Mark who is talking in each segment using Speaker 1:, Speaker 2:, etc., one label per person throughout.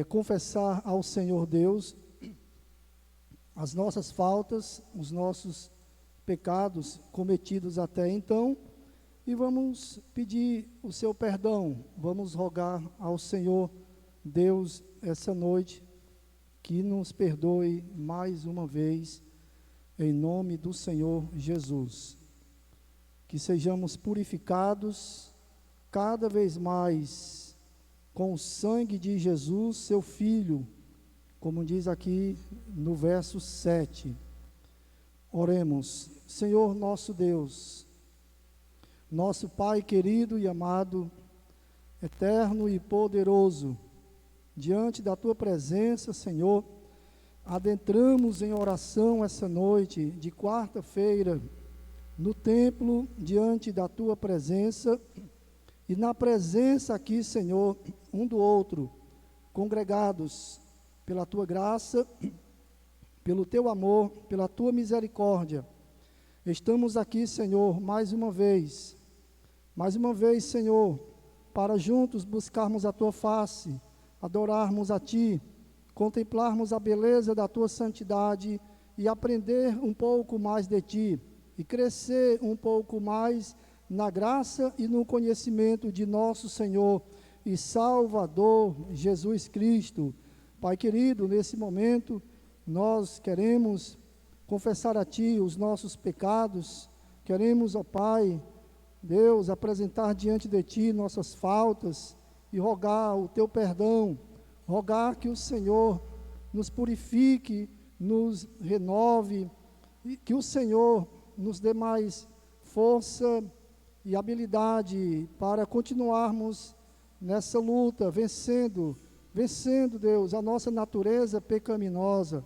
Speaker 1: confessar ao Senhor Deus as nossas faltas, os nossos pecados cometidos até então, e vamos pedir o seu perdão, vamos rogar ao Senhor Deus essa noite, que nos perdoe mais uma vez, em nome do Senhor Jesus. Que sejamos purificados cada vez mais com o sangue de Jesus, seu Filho, como diz aqui no verso 7. Oremos. Senhor nosso Deus, nosso Pai querido e amado, eterno e poderoso, diante da Tua presença, Senhor, adentramos em oração essa noite de quarta-feira, no templo, diante da Tua presença, e na presença aqui, Senhor, um do outro, congregados pela Tua graça, pelo Teu amor, pela Tua misericórdia. Estamos aqui, Senhor, mais uma vez, Senhor, para juntos buscarmos a Tua face, adorarmos a Ti, contemplarmos a beleza da Tua santidade e aprender um pouco mais de Ti, e crescer um pouco mais na graça e no conhecimento de nosso Senhor e Salvador Jesus Cristo. Pai querido, nesse momento, nós queremos confessar a Ti os nossos pecados, queremos, ó Pai, Deus, apresentar diante de Ti nossas faltas e rogar o Teu perdão, rogar que o Senhor nos purifique, nos renove, e que o Senhor nos dê mais força e habilidade para continuarmos nessa luta, vencendo, Deus, a nossa natureza pecaminosa,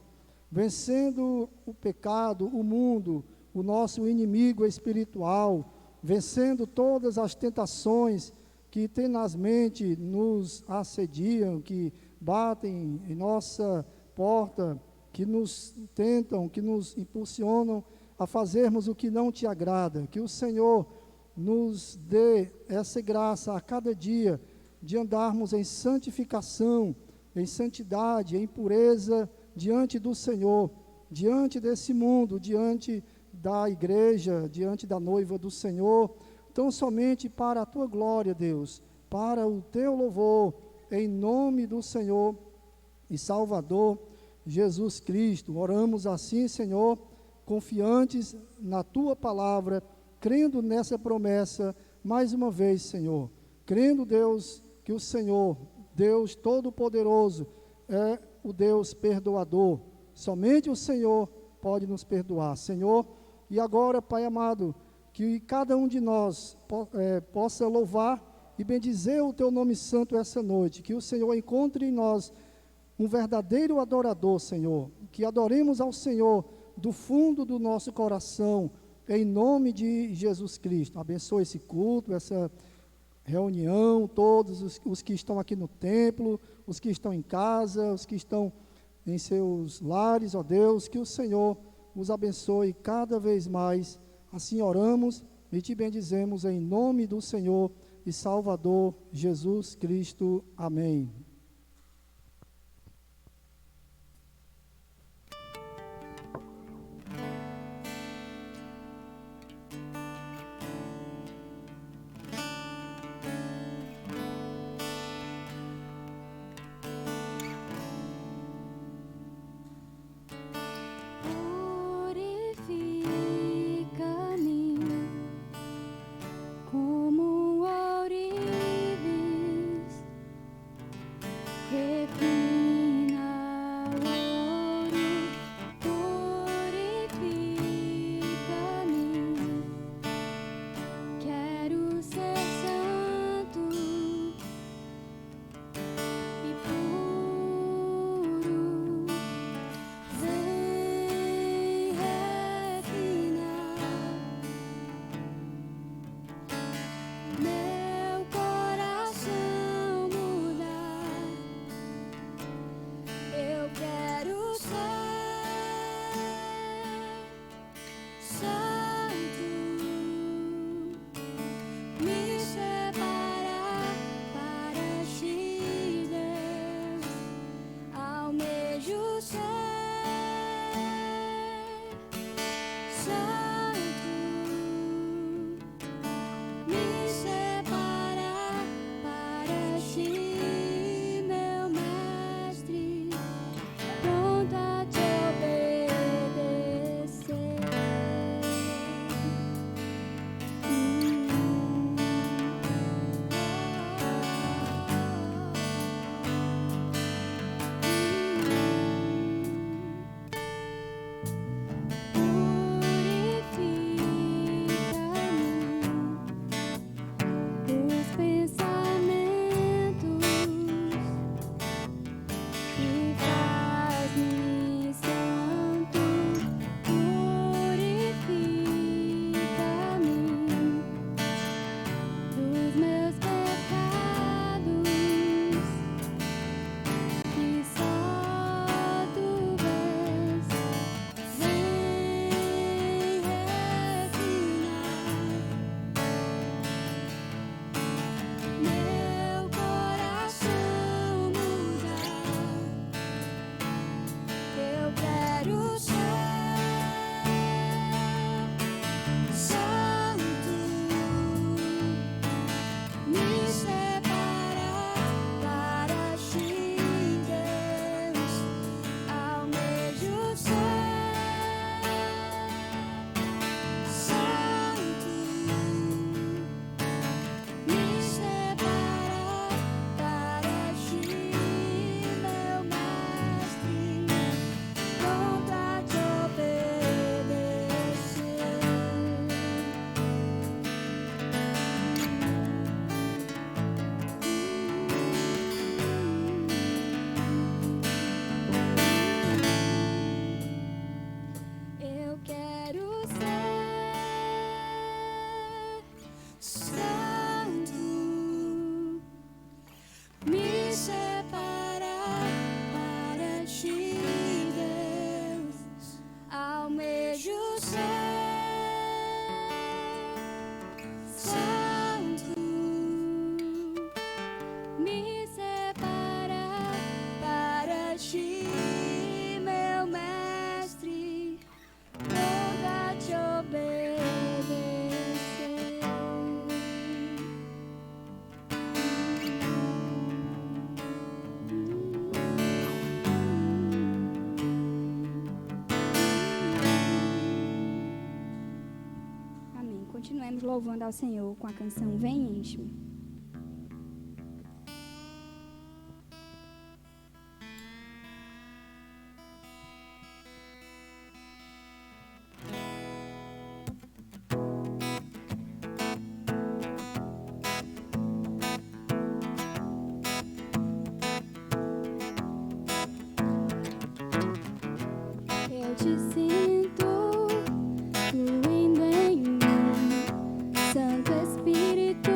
Speaker 1: vencendo o pecado, o mundo, o nosso inimigo espiritual, vencendo todas as tentações que tenazmente nos assediam, que batem em nossa porta, que nos tentam, que nos impulsionam a fazermos o que não Te agrada. Que o Senhor nos dê essa graça a cada dia de andarmos em santificação, em santidade, em pureza diante do Senhor, diante desse mundo, diante da igreja, diante da noiva do Senhor, tão somente para a Tua glória, Deus, para o Teu louvor, em nome do Senhor e Salvador Jesus Cristo. Oramos assim, Senhor, confiantes na Tua palavra, crendo nessa promessa, mais uma vez, Senhor, crendo, Deus, que o Senhor, Deus Todo-Poderoso, é o Deus perdoador. Somente o Senhor pode nos perdoar, Senhor. E agora, Pai amado, que cada um de nós possa louvar e bendizer o Teu nome santo essa noite, que o Senhor encontre em nós um verdadeiro adorador, Senhor, que adoremos ao Senhor do fundo do nosso coração, em nome de Jesus Cristo. Abençoe esse culto, essa reunião, todos os que estão aqui no templo, os que estão em casa, os que estão em seus lares, ó Deus, que o Senhor os abençoe cada vez mais. Assim oramos e Te bendizemos em nome do Senhor e Salvador Jesus Cristo. Amém.
Speaker 2: Purifica-me como o ourives, continuemos louvando ao Senhor com a canção Vem e Enche-me. Eu te sinto fluindo em mim, Santo Espírito,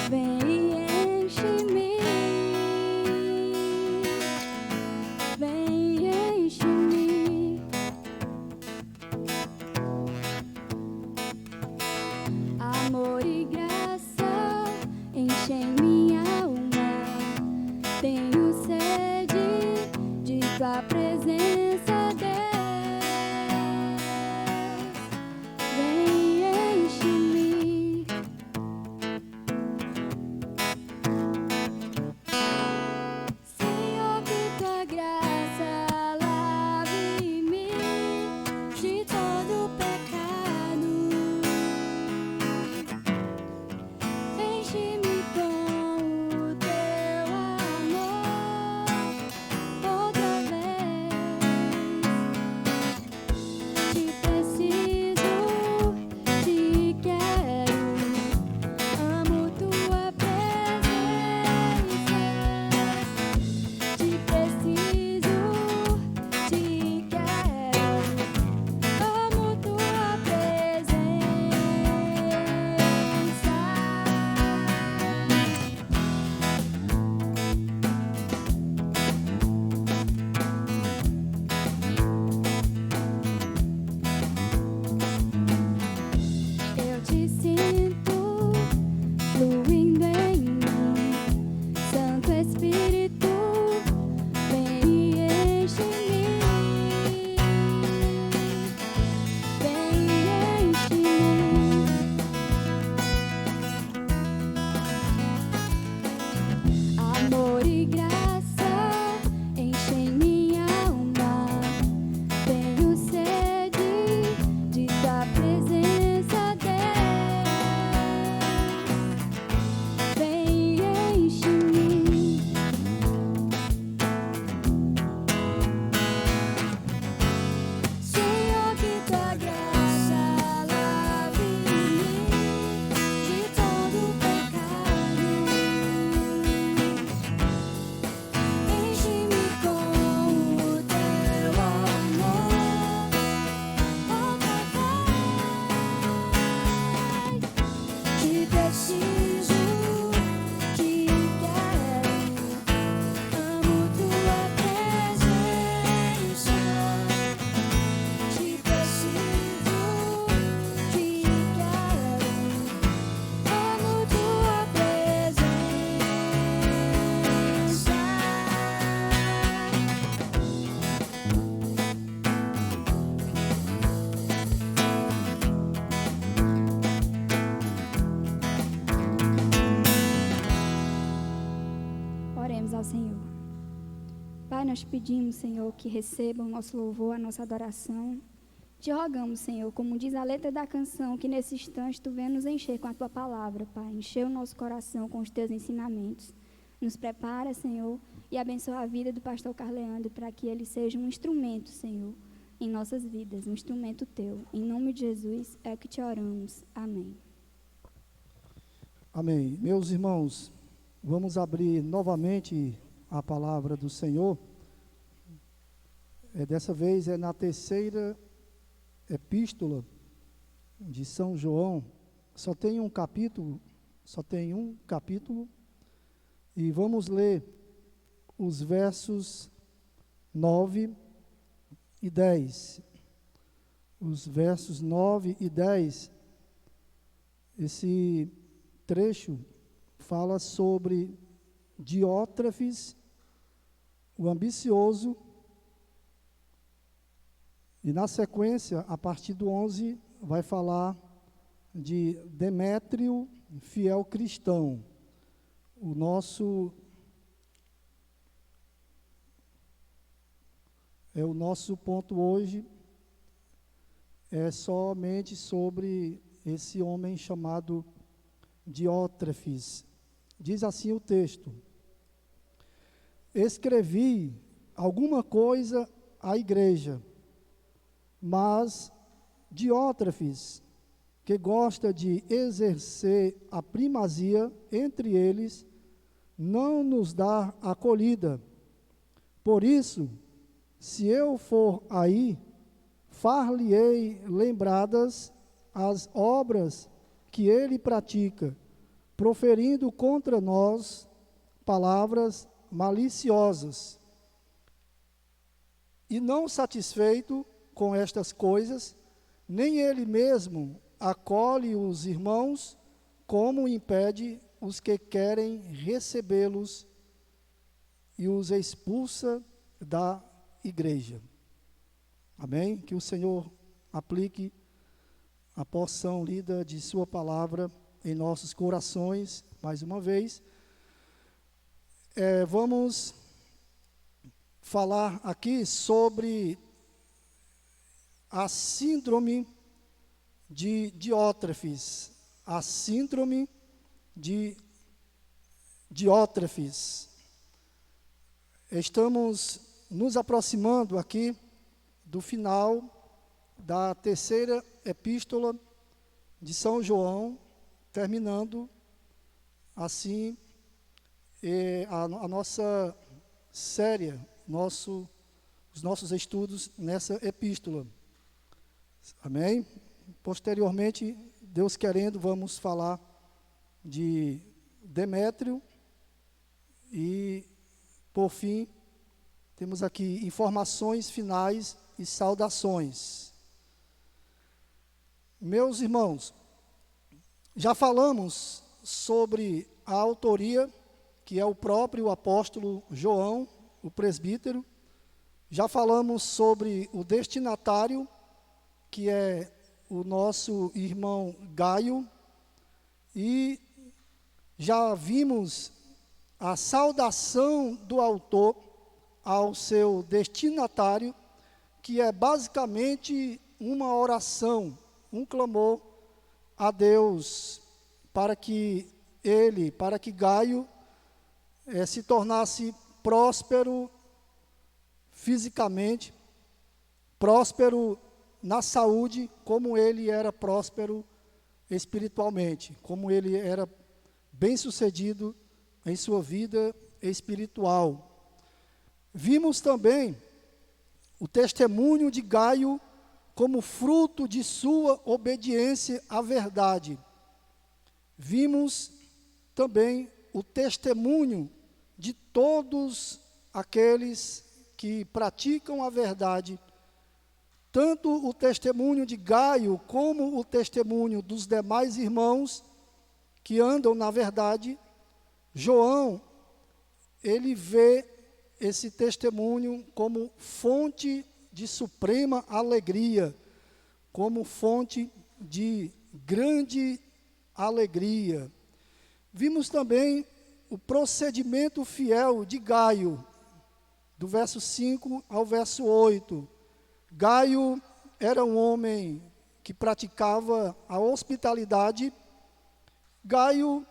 Speaker 2: vem e enche-me, vem e enche-me. Amor e graça enchem minha alma, tenho sede de tua presença, Deus. Vem e enche-me. Senhor, que tua graça lave-me de todo pecado. Enche-me com o teu amor outra vez. Te preciso, te quero, amo tua presença. Te preciso, te quero, amo tua presença. Eu te sinto fluindo em mim, Santo Espírito, vem e enche-me, vem e enche-me. Amor e graça enchem minha alma, tenho sede de tua presença, Deus. Vem e enche-me. Senhor, que tua graça lave-me de todo pecado. Enche-me com o teu amor outra vez. Te preciso, te quero, amo tua presença. Te preciso, te quero, amo tua presença. Oremos ao Senhor. Pai, nós pedimos, Senhor, que receba o nosso louvor, a nossa adoração. Te rogamos, Senhor, como diz a letra da canção, que nesse instante Tu venha nos encher com a Tua palavra, Pai. Encher o nosso coração com os Teus ensinamentos. Nos prepara, Senhor, e abençoa a vida do pastor Carleandro para que ele seja um instrumento, Senhor, em nossas vidas, um instrumento Teu. Em nome de Jesus é que te oramos. Amém.
Speaker 1: Amém. Meus irmãos, vamos abrir novamente a palavra do Senhor. Dessa vez é na terceira epístola de São João. Só tem um capítulo, e vamos ler os versos 9 e 10. Os versos 9 e 10, esse trecho fala sobre Diótrefes, o ambicioso, e na sequência, a partir do 11, vai falar de Demétrio, fiel cristão. O nosso ponto hoje é somente sobre esse homem chamado Diótrefes. Diz assim o texto: escrevi alguma coisa à igreja, mas Diótrefes, que gosta de exercer a primazia entre eles, não nos dá acolhida. Por isso, se eu for aí, far-lhe-ei lembradas as obras que ele pratica, proferindo contra nós palavras maliciosas. E não satisfeito com estas coisas, nem ele mesmo acolhe os irmãos, como impede os que querem recebê-los e os expulsa da igreja. Amém? Que o Senhor aplique a porção lida de sua palavra em nossos corações, mais uma vez. Vamos falar aqui sobre a síndrome de Diótrefes. A síndrome de Diótrefes. Estamos nos aproximando aqui do final da terceira epístola de São João, terminando assim a nossa série, os nossos estudos nessa epístola. Amém? Posteriormente, Deus querendo, vamos falar de Demétrio e, por fim, temos aqui informações finais e saudações. Meus irmãos, já falamos sobre a autoria, que é o próprio apóstolo João, o presbítero. Já falamos sobre o destinatário, que é o nosso irmão Gaio. E já vimos a saudação do autor ao seu destinatário, que é basicamente uma oração, um clamor a Deus para que Gaio se tornasse próspero fisicamente, próspero na saúde, como ele era próspero espiritualmente, como ele era bem-sucedido em sua vida espiritual. Vimos também o testemunho de Gaio como fruto de sua obediência à verdade. Vimos também o testemunho de todos aqueles que praticam a verdade, tanto o testemunho de Gaio como o testemunho dos demais irmãos que andam na verdade. João, ele vê esse testemunho como fonte de suprema alegria, como fonte de grande alegria. Vimos também o procedimento fiel de Gaio, do verso 5 ao verso 8. Gaio era um homem que praticava a hospitalidade. Gaio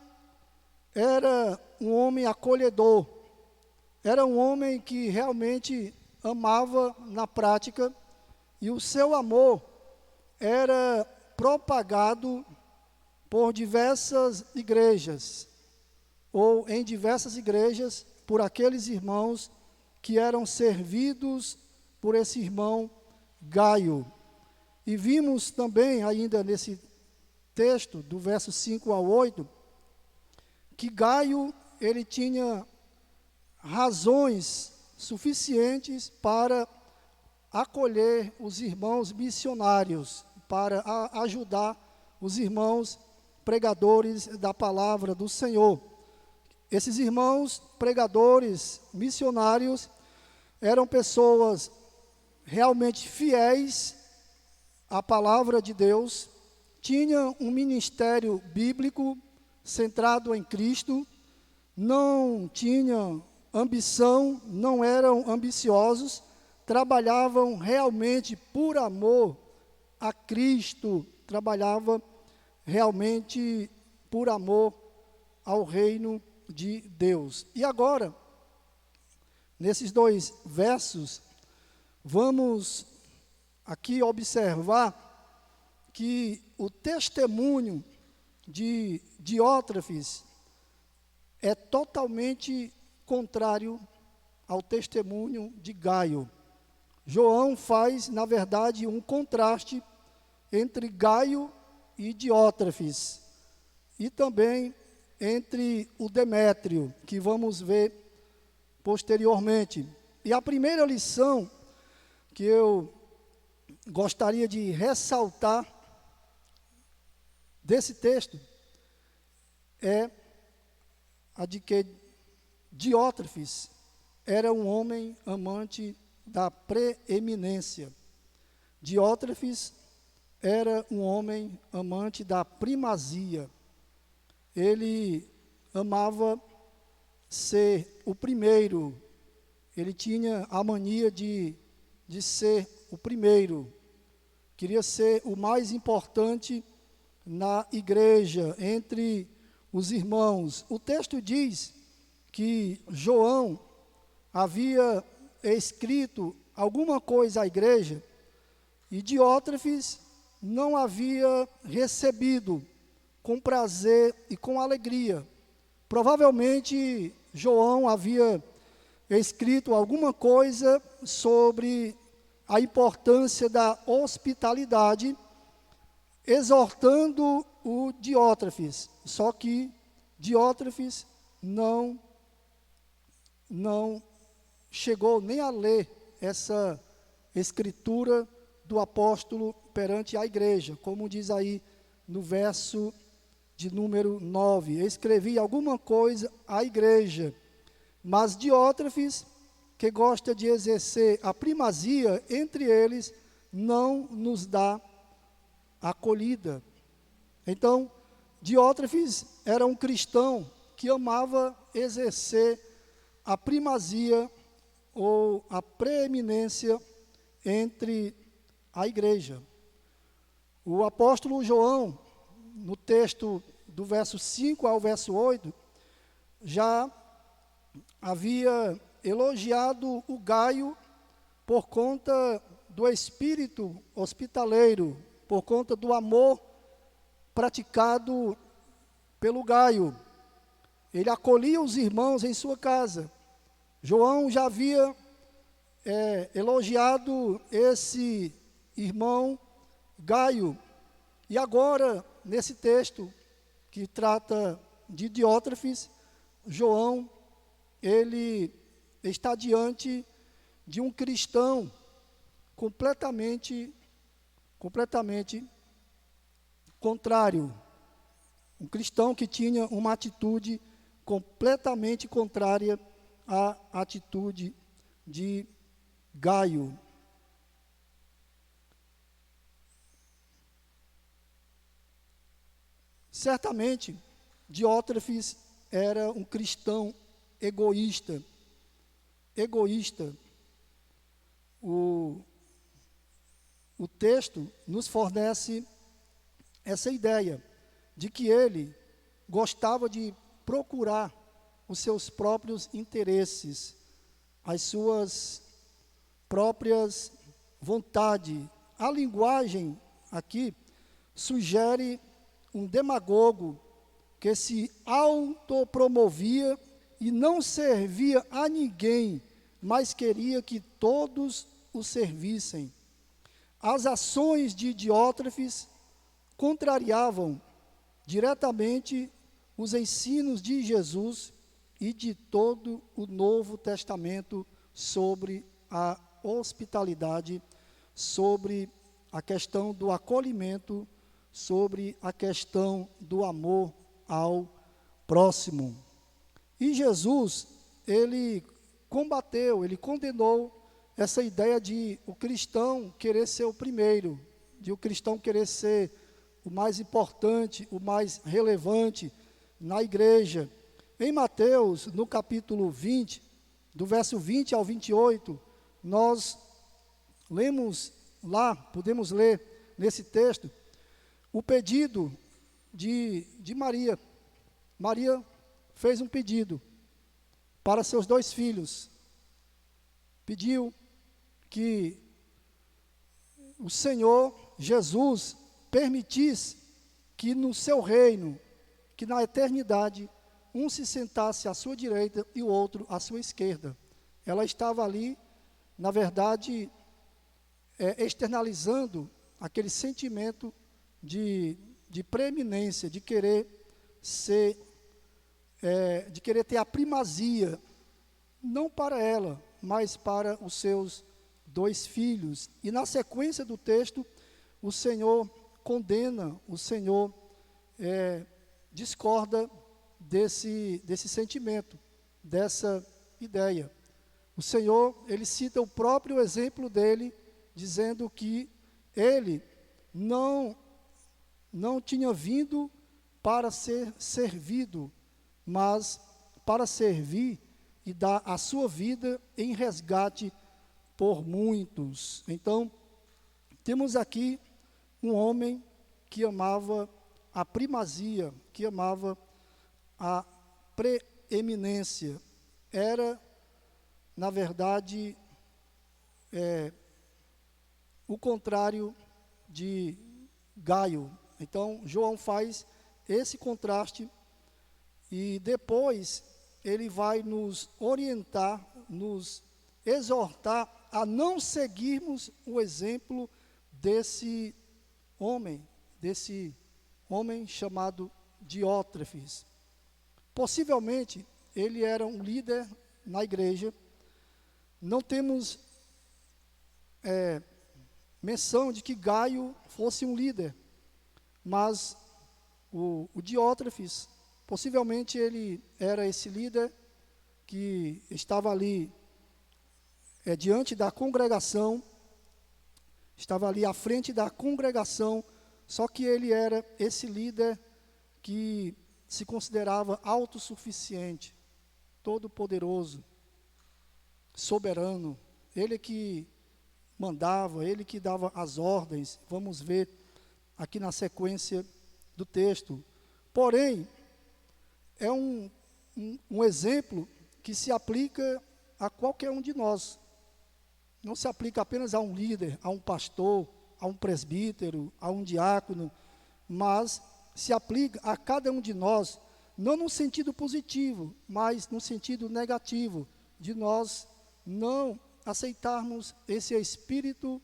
Speaker 1: era um homem acolhedor, era um homem que realmente amava na prática, e o seu amor era propagado por diversas igrejas, ou em diversas igrejas, por aqueles irmãos que eram servidos por esse irmão Gaio. E vimos também, ainda nesse texto, do verso 5 ao 8, que Gaio, ele tinha razões suficientes para acolher os irmãos missionários, para ajudar os irmãos pregadores da palavra do Senhor. Esses irmãos pregadores missionários eram pessoas realmente fiéis à palavra de Deus, tinham um ministério bíblico centrado em Cristo, não tinham ambição, não eram ambiciosos, trabalhavam realmente por amor a Cristo, trabalhavam realmente por amor ao reino de Deus. E agora, nesses 2 versos, vamos aqui observar que o testemunho de Diótrefes é totalmente contrário ao testemunho de Gaio. João faz, na verdade, um contraste entre Gaio e Diótrefes, e também entre o Demétrio, que vamos ver posteriormente. E a primeira lição que eu gostaria de ressaltar desse texto é a de que Diótrefes era um homem amante da preeminência. Diótrefes era um homem amante da primazia. Ele amava ser o primeiro. Ele tinha a mania de ser o primeiro. Queria ser o mais importante na igreja, entre os irmãos. O texto diz que João havia escrito alguma coisa à igreja e Diótrefes não havia recebido com prazer e com alegria. Provavelmente João havia escrito alguma coisa sobre a importância da hospitalidade, exortando o Diótrefes. Só que Diótrefes não chegou nem a ler essa escritura do apóstolo perante a igreja, como diz aí no verso de número 9. Escrevi alguma coisa à igreja, mas Diótrefes, que gosta de exercer a primazia entre eles, não nos dá acolhida. Então, Diótrefes era um cristão que amava exercer a primazia ou a preeminência entre a igreja. O apóstolo João, no texto do verso 5 ao verso 8, já havia elogiado o Gaio por conta do espírito hospitaleiro, por conta do amor praticado pelo Gaio. Ele acolhia os irmãos em sua casa. João já havia elogiado esse irmão Gaio. E agora, nesse texto que trata de Diótrefes, João, ele está diante de um cristão completamente contrário. Um cristão que tinha uma atitude completamente contrária à atitude de Gaio. Certamente, Diótrefes era um cristão egoísta. O texto nos fornece essa ideia de que ele gostava de procurar os seus próprios interesses, as suas próprias vontades. A linguagem aqui sugere um demagogo que se autopromovia e não servia a ninguém, mas queria que todos o servissem. As ações de Diótrefes contrariavam diretamente os ensinos de Jesus e de todo o Novo Testamento sobre a hospitalidade, sobre a questão do acolhimento, sobre a questão do amor ao próximo. E Jesus, ele combateu, ele condenou essa ideia de o cristão querer ser o primeiro, de o cristão querer ser o mais importante, o mais relevante na igreja. Em Mateus, no capítulo 20, do verso 20 ao 28, nós lemos lá, podemos ler nesse texto, o pedido de Maria. Maria fez um pedido para seus 2 filhos. Pediu que o Senhor Jesus permitisse que no seu reino, que na eternidade, um se sentasse à sua direita e o outro à sua esquerda. Ela estava ali, na verdade, externalizando aquele sentimento de preeminência, de querer ser, de querer ter a primazia, não para ela, mas para os seus 2 filhos. E na sequência do texto, o Senhor condena, o Senhor discorda desse sentimento, dessa ideia. O Senhor, ele cita o próprio exemplo dele, dizendo que ele não tinha vindo para ser servido, mas para servir e dar a sua vida em resgate por muitos. Então, temos aqui um homem que amava a primazia, que amava a preeminência. Era, na verdade, o contrário de Gaio. Então, João faz esse contraste e depois ele vai nos orientar, nos exortar a não seguirmos o exemplo desse homem chamado Diótrefes. Possivelmente, ele era um líder na igreja. Não temos menção de que Gaio fosse um líder, mas o Diótrefes, possivelmente ele era esse líder que estava ali diante da congregação, estava ali à frente da congregação, só que ele era esse líder que se considerava autossuficiente, todo-poderoso, soberano, ele que mandava, ele que dava as ordens. Vamos ver aqui na sequência do texto. Porém, é um exemplo que se aplica a qualquer um de nós. Não se aplica apenas a um líder, a um pastor, a um presbítero, a um diácono, mas se aplica a cada um de nós, não no sentido positivo, mas no sentido negativo, de nós não aceitarmos esse espírito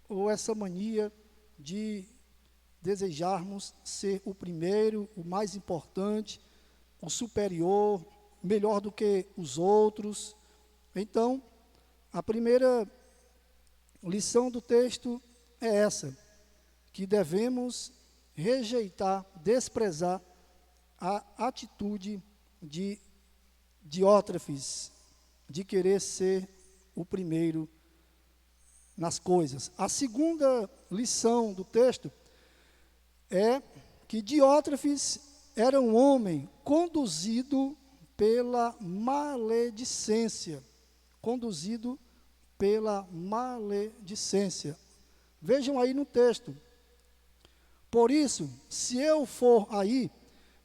Speaker 1: ou essa mania de desejarmos ser o primeiro, o mais importante, o superior, melhor do que os outros. Então, a primeira lição do texto é essa, que devemos rejeitar, desprezar a atitude de Diótrefes, de querer ser o primeiro nas coisas. A segunda lição do texto é que Diótrefes era um homem conduzido pela maledicência. Conduzido pela maledicência. Vejam aí no texto. Por isso, se eu for aí,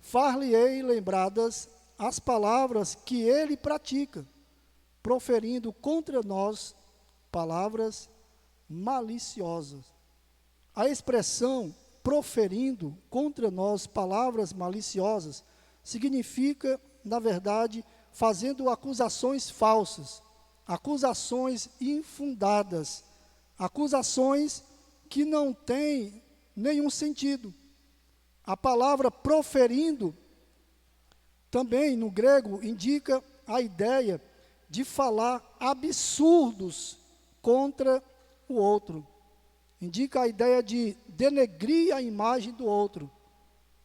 Speaker 1: far-lhe-ei lembradas as palavras que ele pratica, proferindo contra nós palavras maliciosas. A expressão proferindo contra nós palavras maliciosas significa, na verdade, fazendo acusações falsas, acusações infundadas, acusações que não têm nenhum sentido. A palavra proferindo, também no grego, indica a ideia de falar absurdos contra o outro. Indica a ideia de denegrir a imagem do outro,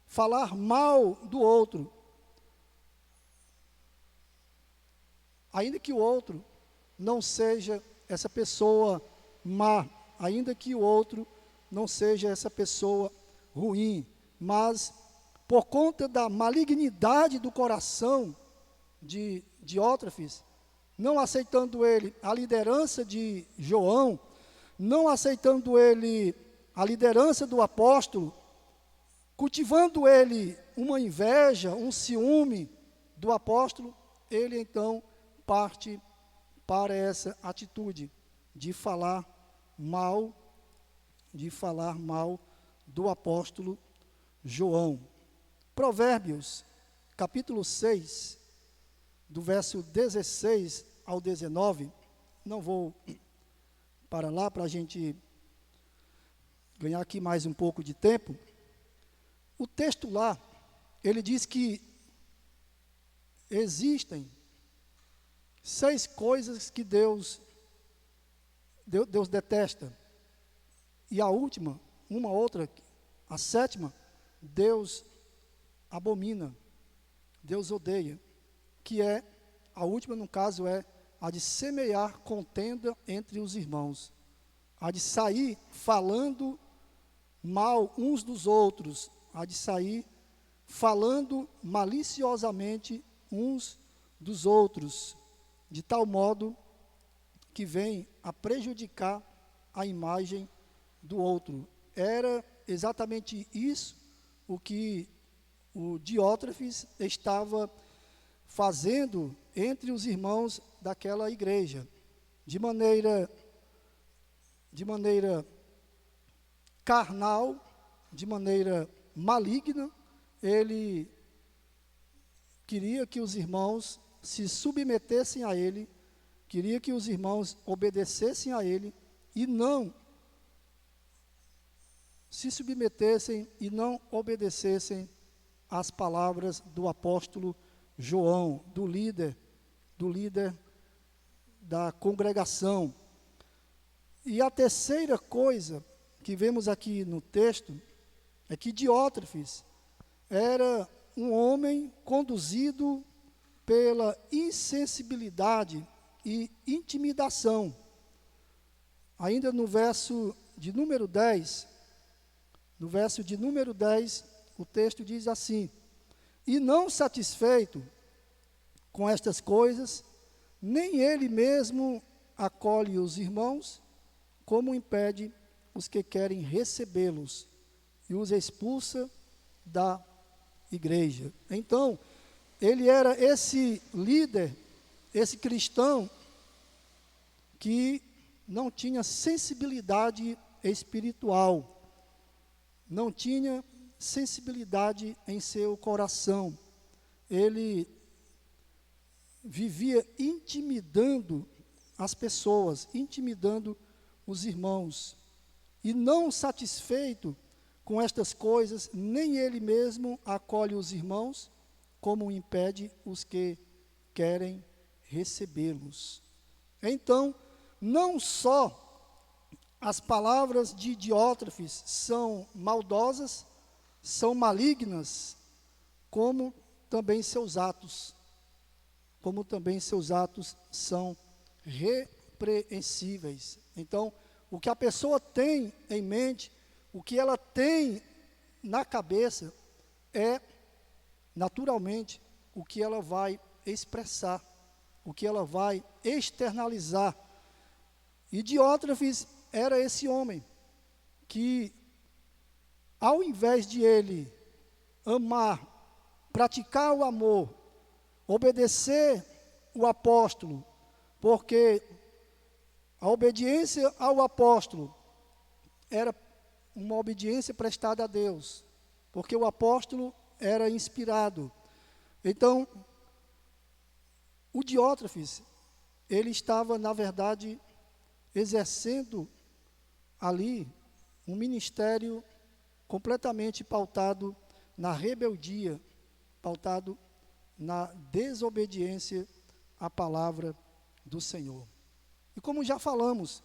Speaker 1: falar mal do outro. Ainda que o outro não seja essa pessoa má, ainda que o outro não seja essa pessoa ruim, mas por conta da malignidade do coração de Diótrefes, não aceitando ele a liderança de João, não aceitando ele a liderança do apóstolo, cultivando ele uma inveja, um ciúme do apóstolo, ele então parte para essa atitude de falar mal do apóstolo João. Provérbios, capítulo 6, do verso 16 ao 19, não vou para lá para a gente ganhar aqui mais um pouco de tempo. O texto lá, ele diz que existem 6 coisas que Deus detesta. E a última, uma outra, a 7ª, Deus abomina, Deus odeia, que é, a última no caso é a de semear contenda entre os irmãos, a de sair falando mal uns dos outros, a de sair falando maliciosamente uns dos outros, de tal modo que vem a prejudicar a imagem do outro. Era exatamente isso o que o Diótrefes estava fazendo entre os irmãos daquela igreja, de maneira carnal, de maneira maligna. Ele queria que os irmãos se submetessem a ele, queria que os irmãos obedecessem a ele e não se submetessem e não obedecessem às palavras do apóstolo João, do líder da congregação. E a terceira coisa que vemos aqui no texto é que Diótrefes era um homem conduzido pela insensibilidade e intimidação. Ainda no verso de número 10, o texto diz assim: e não satisfeito com estas coisas, nem ele mesmo acolhe os irmãos, como impede os que querem recebê-los, e os expulsa da igreja. Então, ele era esse líder, esse cristão, que não tinha sensibilidade espiritual, não tinha sensibilidade em seu coração. Ele vivia intimidando as pessoas, intimidando os irmãos. E não satisfeito com estas coisas, nem ele mesmo acolhe os irmãos, como impede os que querem recebê-los. Então, não só as palavras de Diótrefes são maldosas, são malignas, como também seus atos são repreensíveis. Então, o que a pessoa tem em mente, o que ela tem na cabeça, é naturalmente o que ela vai expressar, o que ela vai externalizar. E Diótrefes era esse homem que, ao invés de ele amar, praticar o amor, obedecer o apóstolo, porque a obediência ao apóstolo era uma obediência prestada a Deus, porque o apóstolo era inspirado. Então, o Diótrefes, ele estava, na verdade, exercendo ali um ministério completamente pautado na rebeldia, pautado na desobediência à palavra do Senhor. E como já falamos,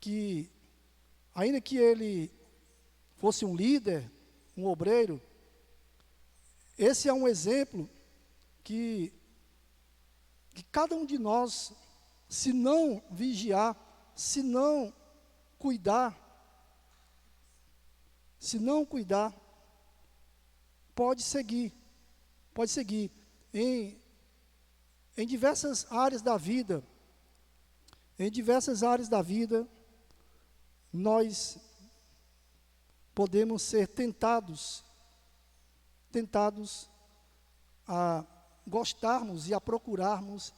Speaker 1: que ainda que ele fosse um líder, um obreiro, esse é um exemplo que cada um de nós, se não vigiar, se não cuidar, pode seguir em diversas áreas da vida. Em diversas áreas da vida, nós podemos ser tentados a gostarmos e a procurarmos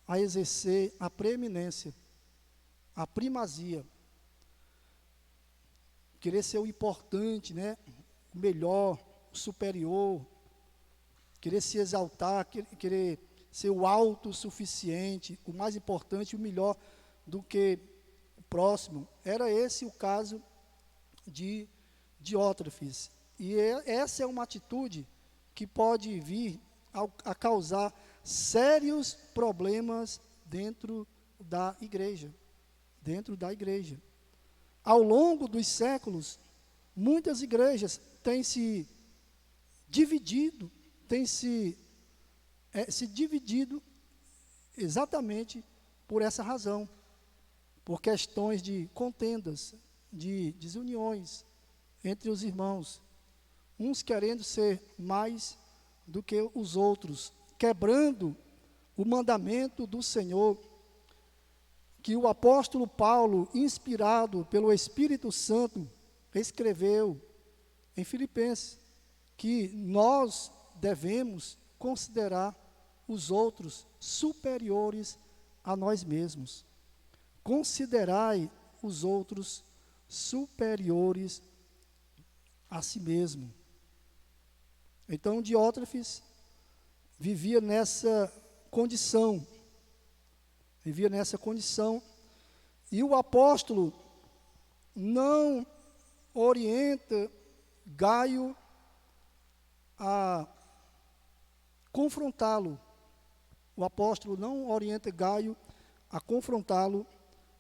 Speaker 1: a exercer a preeminência, a primazia, querer ser o importante, né? O melhor, o superior, querer se exaltar, querer ser o autossuficiente, o mais importante, o melhor do que o próximo. Era esse o caso de Diótrefes. E essa é uma atitude que pode vir a causar sérios problemas dentro da igreja. Ao longo dos séculos, muitas igrejas têm se dividido, exatamente por essa razão, por questões de contendas, de desuniões entre os irmãos, uns querendo ser mais do que os outros, quebrando o mandamento do Senhor, que o apóstolo Paulo, inspirado pelo Espírito Santo, escreveu em Filipenses, que nós devemos considerar os outros superiores a nós mesmos. Considerai os outros superiores a si mesmo. Então, Diótrefes vivia nessa condição, e o apóstolo não orienta Gaio a confrontá-lo. O apóstolo não orienta Gaio a confrontá-lo.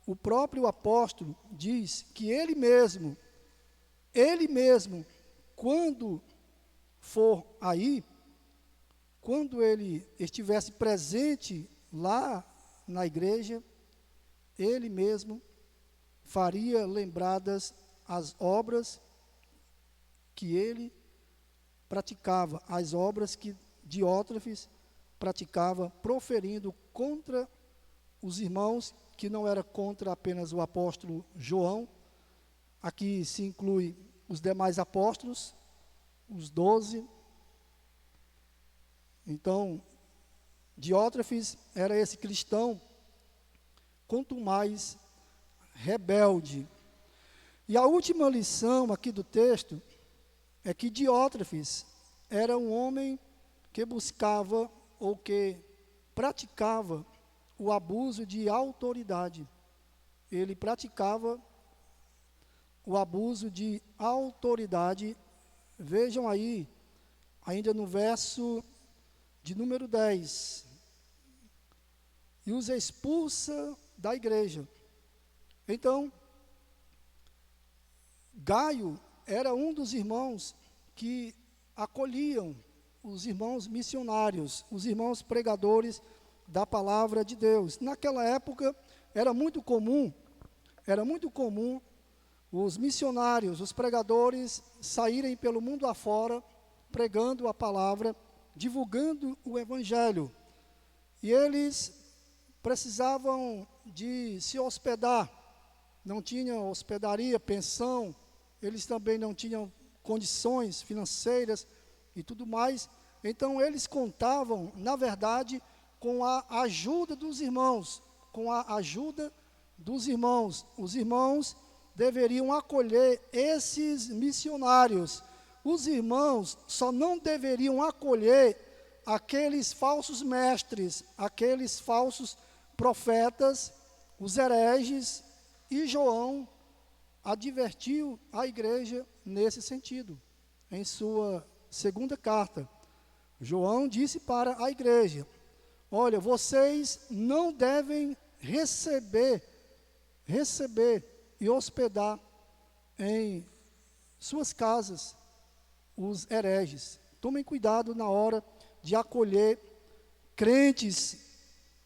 Speaker 1: O próprio apóstolo diz que ele mesmo, quando for aí, quando ele estivesse presente lá na igreja, ele mesmo faria lembradas as obras que ele praticava, as obras que Diótrefes praticava, proferindo contra os irmãos, que não era contra apenas o apóstolo João. Aqui se inclui os demais apóstolos, os 12. Então, Diótrefes era esse cristão, quanto mais rebelde. E a última lição aqui do texto é que Diótrefes era um homem que buscava ou que praticava o abuso de autoridade. Ele praticava o abuso de autoridade. Vejam aí, ainda no verso de número 10. E os expulsa da igreja. Então, Gaio era um dos irmãos que acolhiam os irmãos missionários, os irmãos pregadores da palavra de Deus. Naquela época, era muito comum os missionários, os pregadores saírem pelo mundo afora, pregando a palavra, divulgando o evangelho. E eles precisavam de se hospedar, não tinham hospedaria, pensão, eles também não tinham condições financeiras e tudo mais. Então eles contavam, na verdade, com a ajuda dos irmãos, Os irmãos deveriam acolher esses missionários. Os irmãos só não deveriam acolher aqueles falsos mestres, aqueles falsos profetas, os hereges, e João advertiu a igreja nesse sentido. Em sua segunda carta, João disse para a igreja: olha, vocês não devem receber e hospedar em suas casas os hereges. Tomem cuidado na hora de acolher crentes.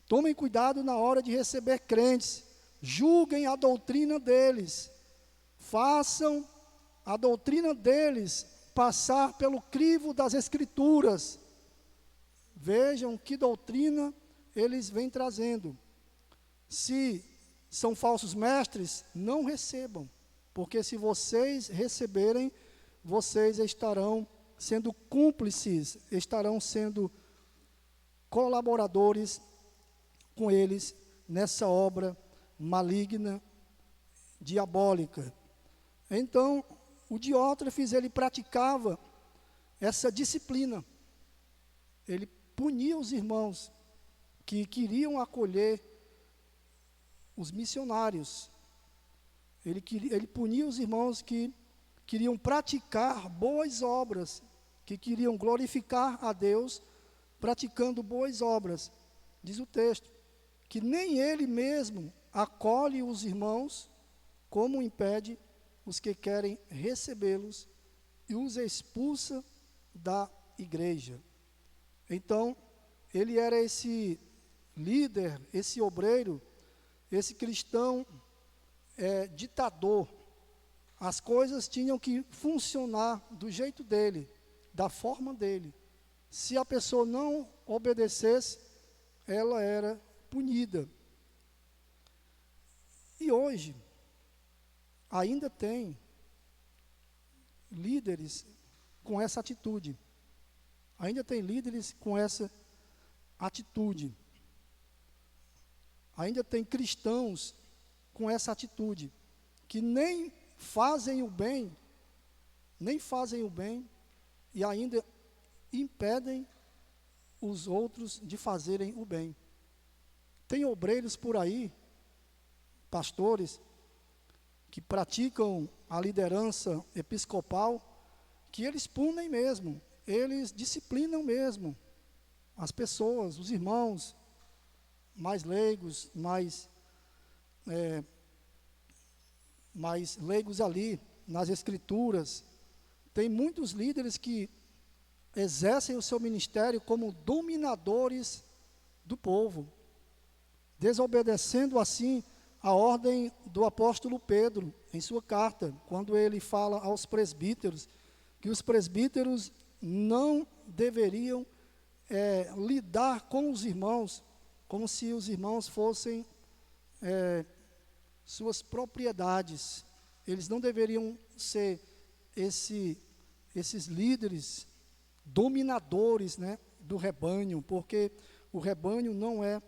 Speaker 1: Tomem cuidado na hora de receber crentes. Julguem a doutrina deles. Façam a doutrina deles passar pelo crivo das Escrituras. Vejam que doutrina eles vêm trazendo. Se são falsos mestres, não recebam. porque se vocês receberem, vocês estarão sendo cúmplices, estarão sendo colaboradores com eles nessa obra maligna, diabólica. Então, o Diótrefes, ele praticava essa disciplina. Ele punia os irmãos que queriam acolher os missionários. Ele punia os irmãos que queriam praticar boas obras, que queriam glorificar a Deus, praticando boas obras. Diz o texto, que nem ele mesmo acolhe os irmãos, como impede os que querem recebê-los e os expulsa da igreja. Então, ele era esse líder, esse obreiro, esse cristão ditador. As coisas tinham que funcionar do jeito dele, da forma dele. Se a pessoa não obedecesse, ela era punida. E hoje, ainda tem líderes com essa atitude. Ainda tem líderes com essa atitude. Ainda tem cristãos com essa atitude, que nem fazem o bem e ainda impedem os outros de fazerem o bem. Tem obreiros por aí, pastores, que praticam a liderança episcopal, que eles punem mesmo, eles disciplinam mesmo as pessoas, os irmãos mais leigos, mais leigos ali nas escrituras. Tem muitos líderes que exercem o seu ministério como dominadores do povo, desobedecendo assim a ordem do apóstolo Pedro, em sua carta, quando ele fala aos presbíteros, que os presbíteros não deveriam lidar com os irmãos, como se os irmãos fossem suas propriedades. Eles não deveriam ser esses líderes, dominadores, né, do rebanho, porque o rebanho não é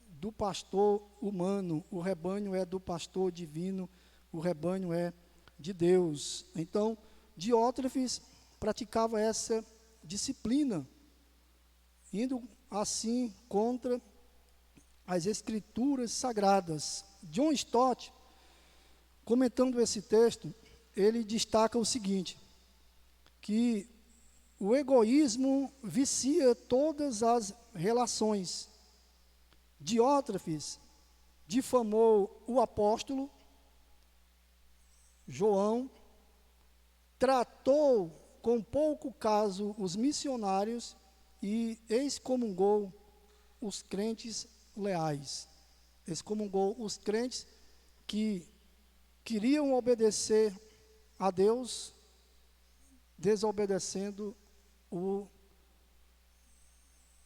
Speaker 1: do pastor humano, o rebanho é do pastor divino, o rebanho é de Deus. Então, Diótrefes praticava essa disciplina, indo assim contra as escrituras sagradas. John Stott, comentando esse texto, ele destaca o seguinte, que o egoísmo vicia todas as relações. Diótrefes difamou o apóstolo João, tratou com pouco caso os missionários e excomungou os crentes leais. Excomungou os crentes que queriam obedecer a Deus, desobedecendo o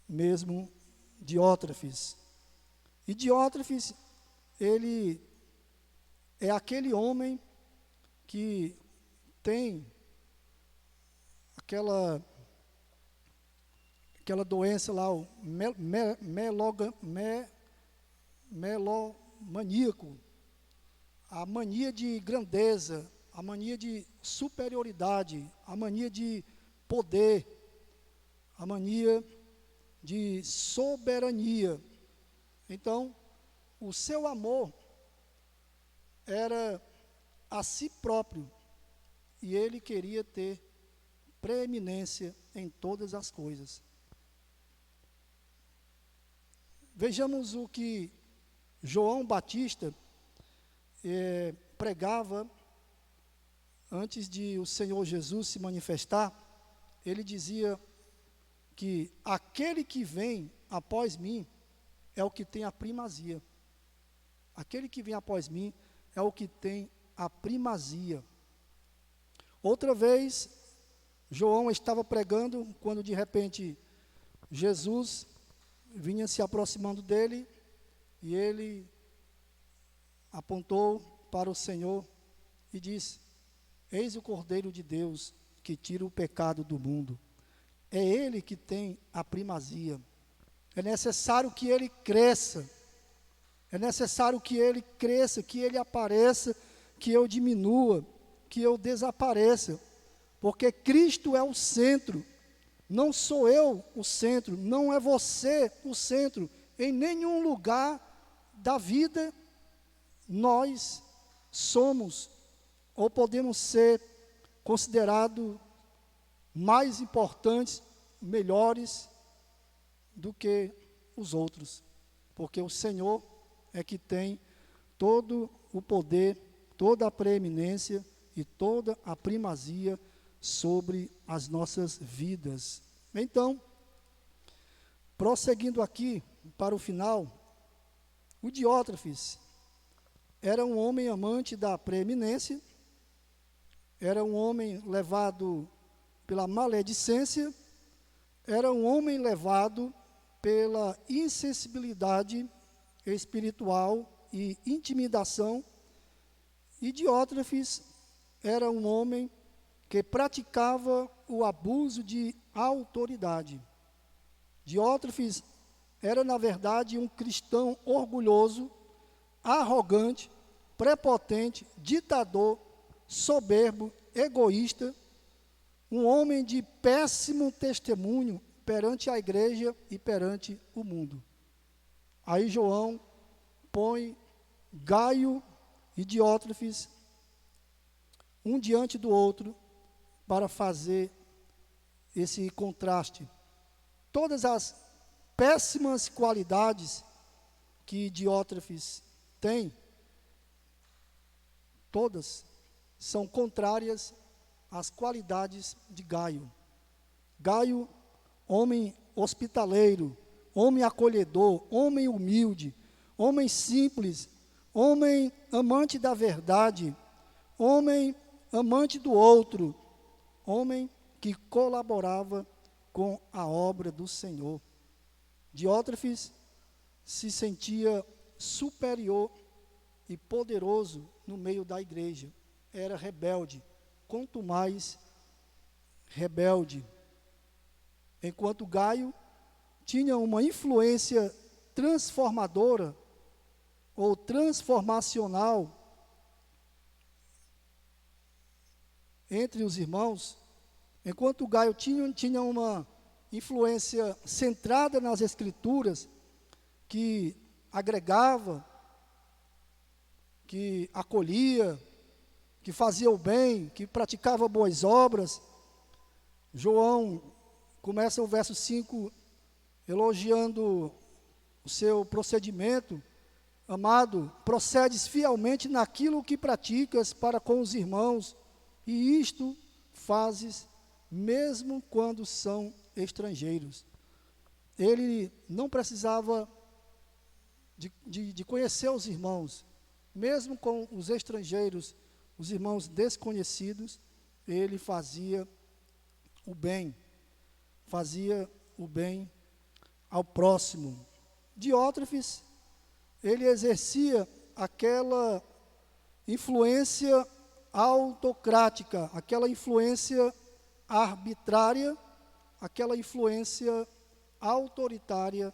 Speaker 1: mesmo Diótrefes. E Diótrefes, ele é aquele homem que tem aquela doença lá, o melomaníaco, a mania de grandeza, a mania de superioridade, a mania de poder, a mania de soberania. Então, o seu amor era a si próprio, e ele queria ter preeminência em todas as coisas. Vejamos o que João Batista pregava antes de o Senhor Jesus se manifestar. Ele dizia que aquele que vem após mim é o que tem a primazia. Aquele que vem após mim é o que tem a primazia. Outra vez, João estava pregando, quando de repente Jesus vinha se aproximando dele, e ele apontou para o Senhor e diz: eis o Cordeiro de Deus que tira o pecado do mundo. É Ele que tem a primazia. É necessário que Ele cresça. É necessário que Ele cresça, que Ele apareça, que eu diminua, que eu desapareça. Porque Cristo é o centro. Não sou eu o centro, não é você o centro. Em nenhum lugar da vida nós somos ou podemos ser considerados mais importantes, melhores do que os outros. Porque o Senhor é que tem todo o poder, toda a preeminência e toda a primazia sobre as nossas vidas. Então, prosseguindo aqui para o final, o Diótrefes era um homem amante da preeminência, era um homem levado pela maledicência, era um homem levado pela insensibilidade espiritual e intimidação, e Diótrefes era um homem que praticava o abuso de autoridade. Diótrefes era, na verdade, um cristão orgulhoso, arrogante, prepotente, ditador, soberbo, egoísta, um homem de péssimo testemunho perante a igreja e perante o mundo. Aí João põe Gaio e Diótrefes um diante do outro para fazer esse contraste. Todas as péssimas qualidades que Diótrefes tem, todas são contrárias às qualidades de Gaio. Gaio, homem hospitaleiro, homem acolhedor, homem humilde, homem simples, homem amante da verdade, homem amante do outro, homem que colaborava com a obra do Senhor. Diótrefes se sentia superior e poderoso no meio da igreja. Era rebelde, quanto mais rebelde. Enquanto Gaio tinha uma influência transformadora ou transformacional entre os irmãos, enquanto Gaio tinha uma influência centrada nas Escrituras, que agregava, que acolhia, que fazia o bem, que praticava boas obras. João começa o verso 5 elogiando o seu procedimento. Amado, procedes fielmente naquilo que praticas para com os irmãos, e isto fazes mesmo quando são estrangeiros. Ele não precisava de conhecer os irmãos, mesmo com os estrangeiros, os irmãos desconhecidos, ele fazia o bem ao próximo. Diótrefes, ele exercia aquela influência autocrática, aquela influência arbitrária, aquela influência autoritária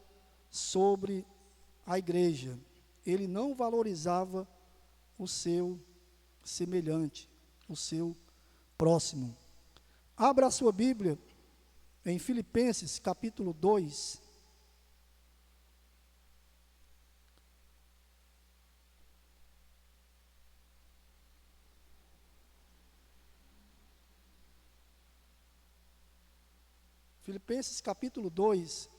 Speaker 1: sobre a igreja. Ele não valorizava o seu semelhante, o seu próximo. Abra a sua Bíblia em Filipenses, capítulo 2. Filipenses, capítulo 2.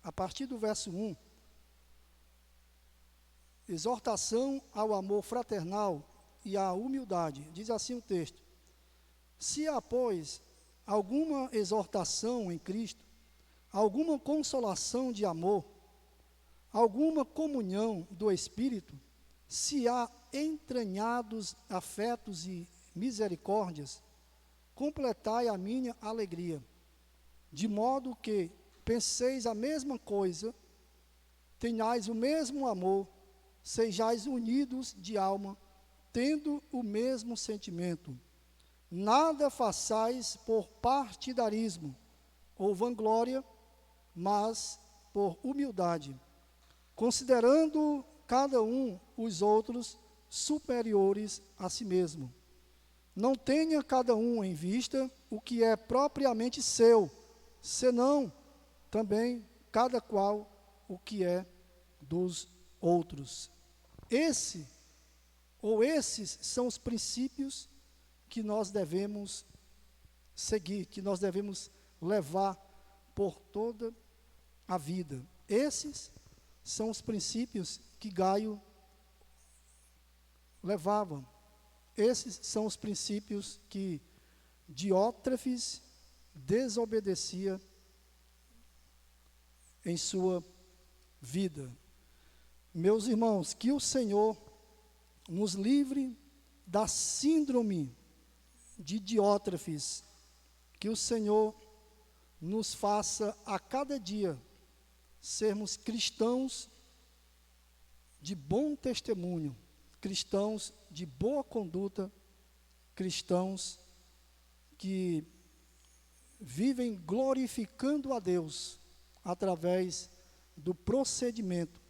Speaker 1: A partir do verso 1, exortação ao amor fraternal e à humildade. Diz assim o texto: se há, pois, alguma exortação em Cristo, alguma consolação de amor, alguma comunhão do Espírito, se há entranhados afetos e misericórdias, completai a minha alegria, de modo que penseis a mesma coisa, tenhais o mesmo amor, sejais unidos de alma, tendo o mesmo sentimento. Nada façais por partidarismo ou vanglória, mas por humildade, considerando cada um os outros superiores a si mesmo. Não tenha cada um em vista o que é propriamente seu, senão também cada qual o que é dos outros. Esses são os princípios que nós devemos seguir, que nós devemos levar por toda a vida. Esses são os princípios que Gaio levava. Esses são os princípios que Diótrefes desobedecia em sua vida. Meus irmãos, que o Senhor nos livre da síndrome de Diótrefes, que o Senhor nos faça a cada dia sermos cristãos de bom testemunho, cristãos de boa conduta, cristãos que vivem glorificando a Deus através do procedimento,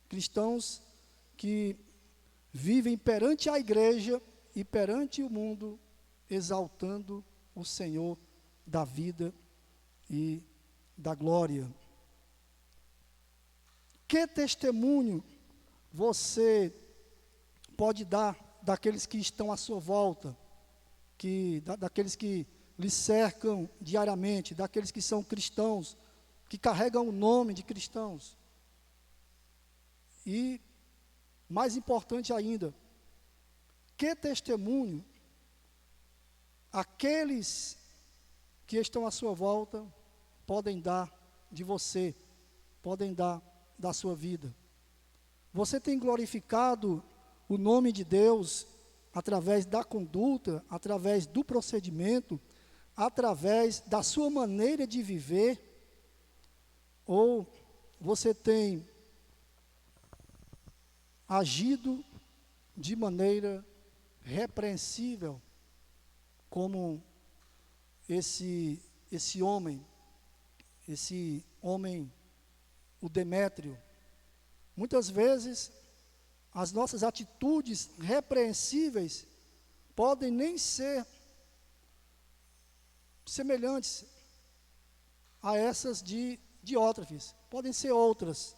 Speaker 1: cristãos que vivem perante a igreja e perante o mundo, exaltando o Senhor da vida e da glória. Que testemunho você pode dar daqueles que estão à sua volta, daqueles que lhe cercam diariamente, daqueles que são cristãos, que carregam o nome de cristãos? E, mais importante ainda, que testemunho aqueles que estão à sua volta podem dar de você, podem dar da sua vida? Você tem glorificado o nome de Deus através da conduta, através do procedimento, através da sua maneira de viver? Ou você tem agido de maneira repreensível, como esse homem, o Demétrio? Muitas vezes, as nossas atitudes repreensíveis podem nem ser semelhantes a essas de Diótrefes, podem ser outras.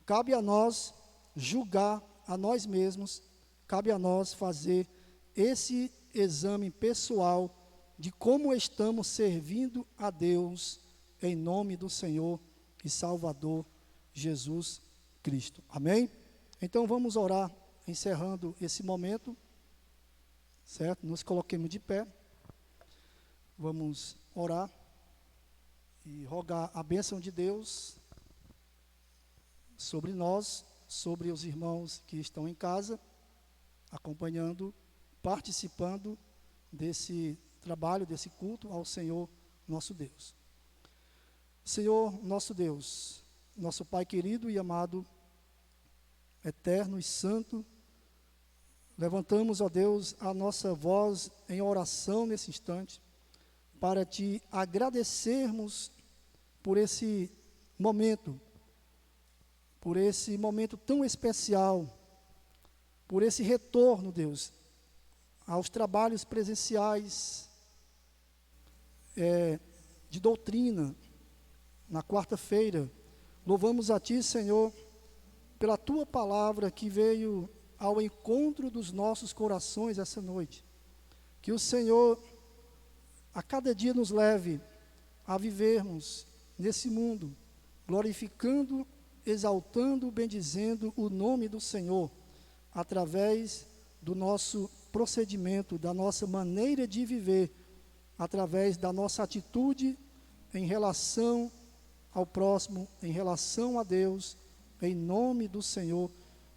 Speaker 1: Cabe a nós julgar a nós mesmos, cabe a nós fazer esse exame pessoal de como estamos servindo a Deus em nome do Senhor e Salvador Jesus Cristo. Amém? Então vamos orar, encerrando esse momento, certo? Nos coloquemos de pé, vamos orar e rogar a bênção de Deus sobre nós, sobre os irmãos que estão em casa, acompanhando, participando desse trabalho, desse culto ao Senhor nosso Deus. Senhor nosso Deus, nosso Pai querido e amado, eterno e santo, levantamos, ó Deus, a nossa voz em oração nesse instante, para Te agradecermos por esse momento tão especial, por esse retorno, Deus, aos trabalhos presenciais de doutrina, na quarta-feira. Louvamos a Ti, Senhor, pela Tua palavra que veio ao encontro dos nossos corações essa noite. Que o Senhor, a cada dia, nos leve a vivermos nesse mundo, glorificando, exaltando, bendizendo o nome do Senhor, através do nosso procedimento, da nossa maneira de viver, através da nossa atitude em relação ao próximo, em relação a Deus, em nome do Senhor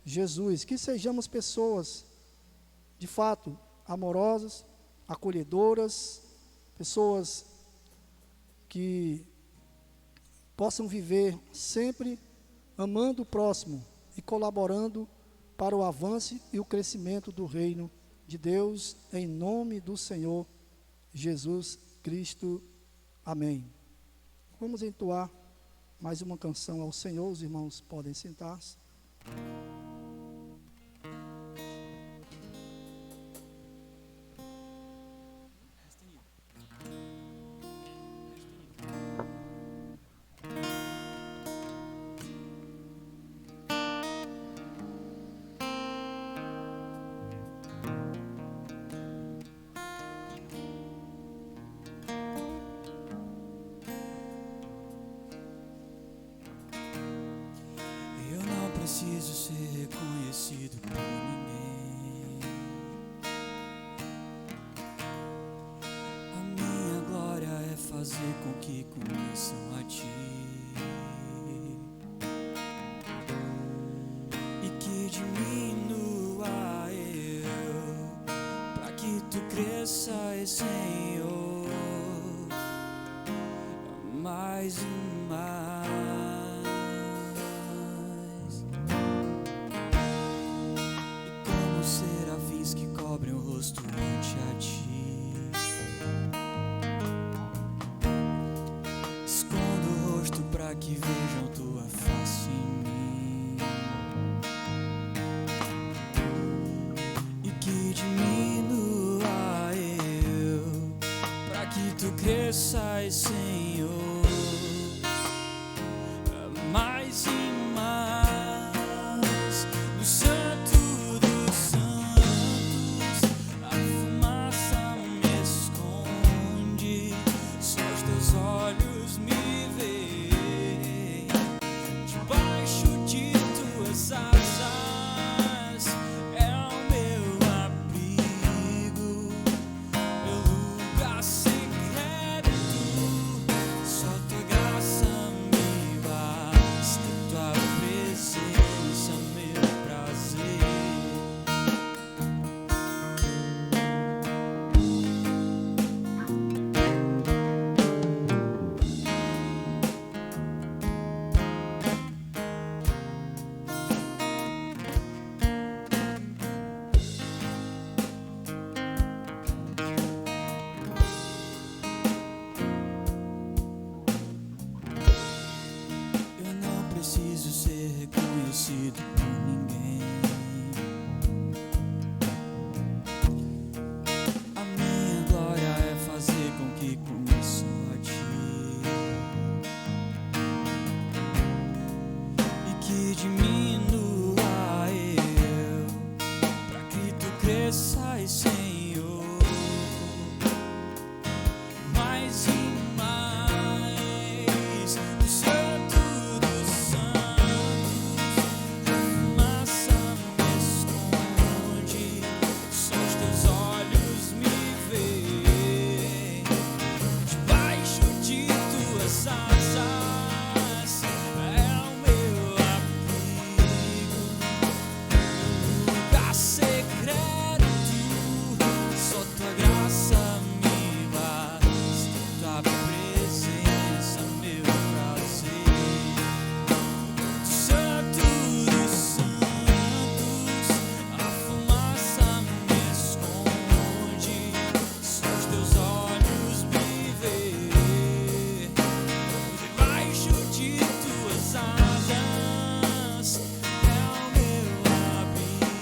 Speaker 1: Jesus. Que sejamos pessoas, de fato, amorosas, acolhedoras, pessoas que possam viver sempre amando o próximo e colaborando para o avanço e o crescimento do reino de Deus, em nome do Senhor Jesus Cristo. Amém. Vamos entoar mais uma canção ao Senhor. Os irmãos podem sentar-se.
Speaker 3: Preciso ser reconhecido por ninguém. A minha glória é fazer com que conheçam a Ti e que diminua eu, para que Tu cresças, Senhor, mais e mais. Que cobrem o rosto ante a Ti, escondo o rosto para que vejam Tua face em mim e que diminua eu, para que Tu cresças, Senhor, mais e mais. No Santo dos Santos a fumaça me esconde, só os Teus olhos me veem. Debaixo de Tuas asas é o meu abrigo, meu lugar secreto. Só Tua graça me basta, Tua presença meu prazer. Eu não preciso ser reconhecido por ninguém. A minha glória é fazer com que conheçam a Ti e que diminua eu, para que Tu cresças, Senhor, mais e mais. No Santo dos Santos a fumaça me esconde, só os Teus olhos me veem. Debaixo de Tuas asas é o meu abrigo, lugar secreto. Só Tua graça me basta, Tua presença meu prazer. Santo dos Santos a fumaça me esconde, só os Teus olhos me veem. Debaixo de Tuas asas é o meu abrigo,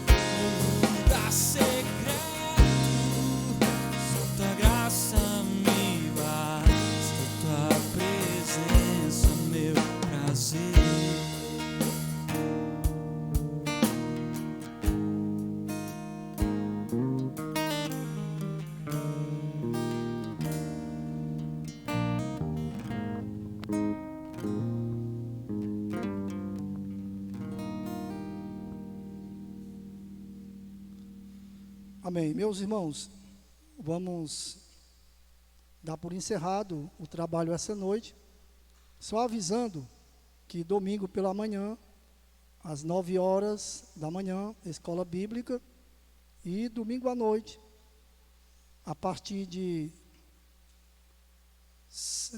Speaker 3: meu lugar secreto. Só Tua graça me basta, Tua presença meu prazer.
Speaker 1: Amém. Meus irmãos, vamos dar por encerrado o trabalho essa noite, só avisando que domingo pela manhã, às 9 horas da manhã, escola bíblica, e domingo à noite, a partir de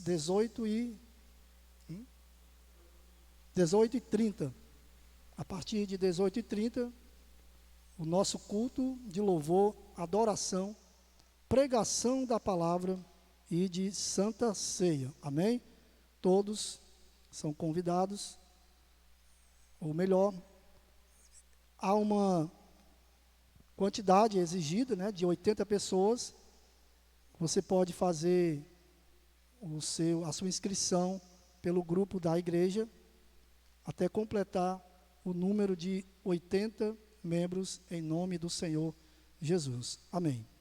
Speaker 1: 18 e 18h30. A partir de 18h30, o nosso culto de louvor, adoração, pregação da palavra e de Santa Ceia. Amém? Todos são convidados. Ou melhor, há uma quantidade exigida, né, de 80 pessoas. Você pode fazer a sua inscrição pelo grupo da igreja até completar o número de 80 membros em nome do Senhor Jesus. Amém.